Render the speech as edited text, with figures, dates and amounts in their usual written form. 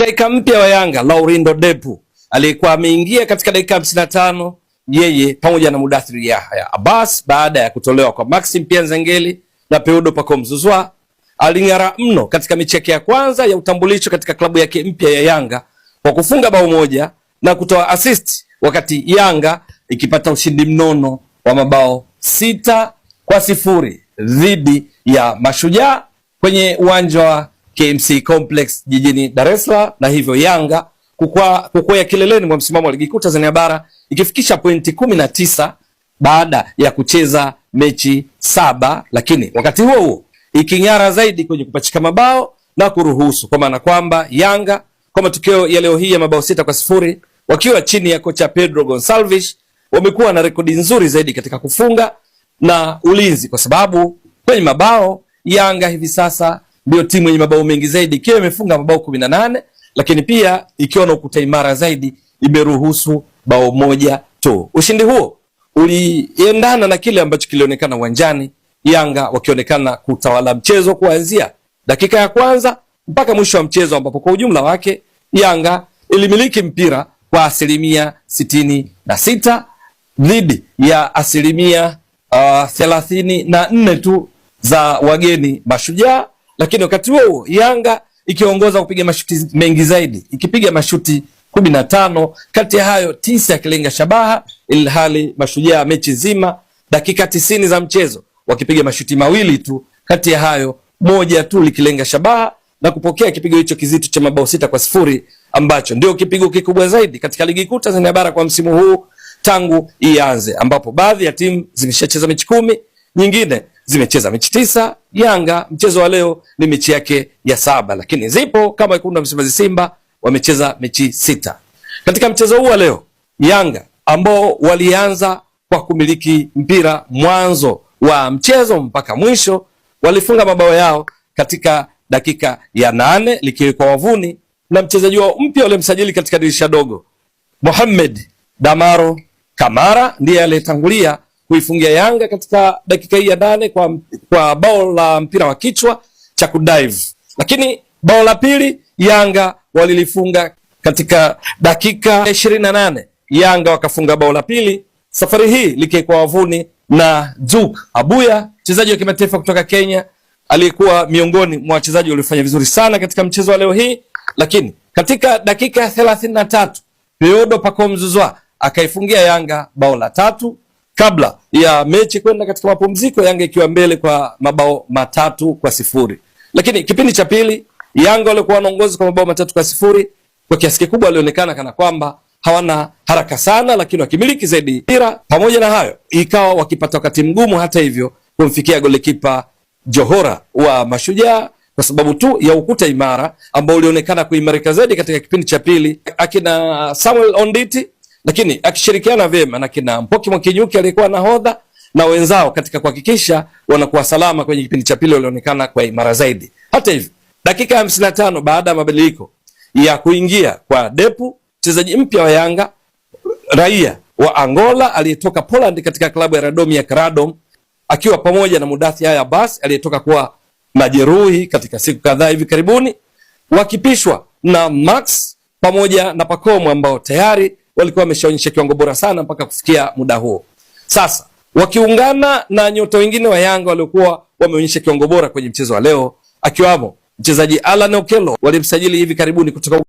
Striker mpya wa Yanga Laurindo Depu aliyekuwa ameingia katika dakika 55, yeye pamoja na Mudathir Yahya Abbas baada ya kutolewa kwa Maxim Pianzengeli na Peudo Pacome Zouzoua, aling'ara mno katika mechi yake ya kwanza ya utambulisho katika klabu yake mpya ya Yanga kwa kufunga bao moja na kutoa assist, wakati Yanga ikipata ushindi mnono wa mabao 6-0 dhidi ya Mashujaa kwenye uwanja wa KMC Complex jijini Dar es Salaam, na hivyo Yanga kukwea kileleni mwa msimamo wa ligi kuu Tanzania bara ikifikisha pointi 19 baada ya kucheza mechi 7, lakini wakati huo huo iking'ara zaidi kwenye kupachika mabao na kuruhusu, kwa maana kwamba Yanga kwa matokeo ya leo hii ya mabao 6-0 wakiwa chini ya kocha Pedro Gonçalves wamekuwa na rekodi nzuri zaidi katika kufunga na ulinzi, kwa sababu kwenye mabao Yanga hivi sasa ndio timu yenye mabao mengi zaidi ikiwa imefunga mabao 18, lakini pia ikiwa na ukuta imara zaidi imeruhusu bao moja tu. Ushindi huo uliendana na kile ambacho kilionekana uwanjani, Yanga wakionekana kutawala mchezo kuanzia dakika ya kwanza mpaka mwisho wa mchezo, ambapo kwa ujumla wake Yanga ilimiliki mpira kwa 66% dhidi ya 34% tu za wageni Mashujaa. Lakini wakati huo Yanga ikiongoza kupiga mashuti mengi zaidi, ikipiga mashuti 15, kati ya hayo 9 yakilenga shabaha, ilhali Mashujaa mechi nzima dakika 90 za mchezo wakipiga mashuti mawili tu, kati ya hayo moja tu likilenga shabaha na kupokea kipigo hicho kizito cha mabao 6-0 ambacho ndio kipigo kikubwa zaidi katika ligi kuu Tanzania bara kwa msimu huu tangu ianze, ambapo baadhi ya timu zimeshacheza mechi 10, nyingine zimecheza mechi 9. Yanga mchezo wa leo ni mechi yake ya 7, lakini zipo kama Wekundu wa Msimbazi Simba wamecheza mechi 6. Katika mchezo huu wa leo Yanga ambao walianza kwa kumiliki mpira mwanzo wa mchezo mpaka mwisho, walifunga mabao yao katika dakika ya 8 likiwekwa wavuni na mchezaji wao mpya wale msajili katika dirisha dogo Mohamed Damaro Kamara, ndiye aliyetangulia kuifungia Yanga katika dakika hii ya 8 kwa bao la mpira wa kichwa cha kudive. Lakini bao la pili Yanga walilifunga katika dakika 28. Yanga wakafunga bao la pili, safari hii likiwekwa wavuni na Duke Abuya, mchezaji wa kimataifa kutoka Kenya aliyekuwa miongoni mwa wachezaji waliofanya vizuri sana katika mchezo wa leo hii. Lakini katika dakika ya 33 Peudo Pacome Zouzoua akaifungia Yanga bao la 3 kabla ya mechi kwenda katika mapumziko, Yanga ikiwa mbele kwa mabao 3-0. Lakini kipindi cha pili Yanga walikuwa wanaongoza kwa mabao 3-0, kwa kiasi kikubwa walionekana kana kwamba hawana haraka sana, lakini wakimiliki zaidi mpira. Pamoja na hayo ikawa wakipata wakati mgumu hata hivyo kumfikia golikipa Johora wa Mashujaa kwa sababu tu ya ukuta imara ambao ulionekana kuimarika zaidi katika kipindi cha pili, akina Samuel Onditi, lakini akishirikiana vyema na kina Mpoki Mwakinyuki aliyekuwa nahodha na wenzao katika kuhakikisha wanakuwa salama kwenye kipindi cha pili, walionekana kwa imara zaidi. Hata hivyo dakika ya 55 baada ya mabadiliko ya kuingia kwa Depu, mchezaji mpya wa Yanga raia wa Angola aliyetoka Poland katika klabu ya Radomia Radom, akiwa pamoja na Mudathir Yahya Abbas aliyetoka kwa majeruhi katika siku kadhaa hivi karibuni, wakipishwa na Max pamoja na Pacome ambao tayari walikuwa wameshaonyesha kiwango bora sana mpaka kufikia muda huo. Sasa wakiungana na nyota wengine wa Yanga waliokuwa wameonyesha kiwango bora kwenye mchezo wa leo, akiwamo mchezaji Alan Okello walimsajili hivi karibuni kutoka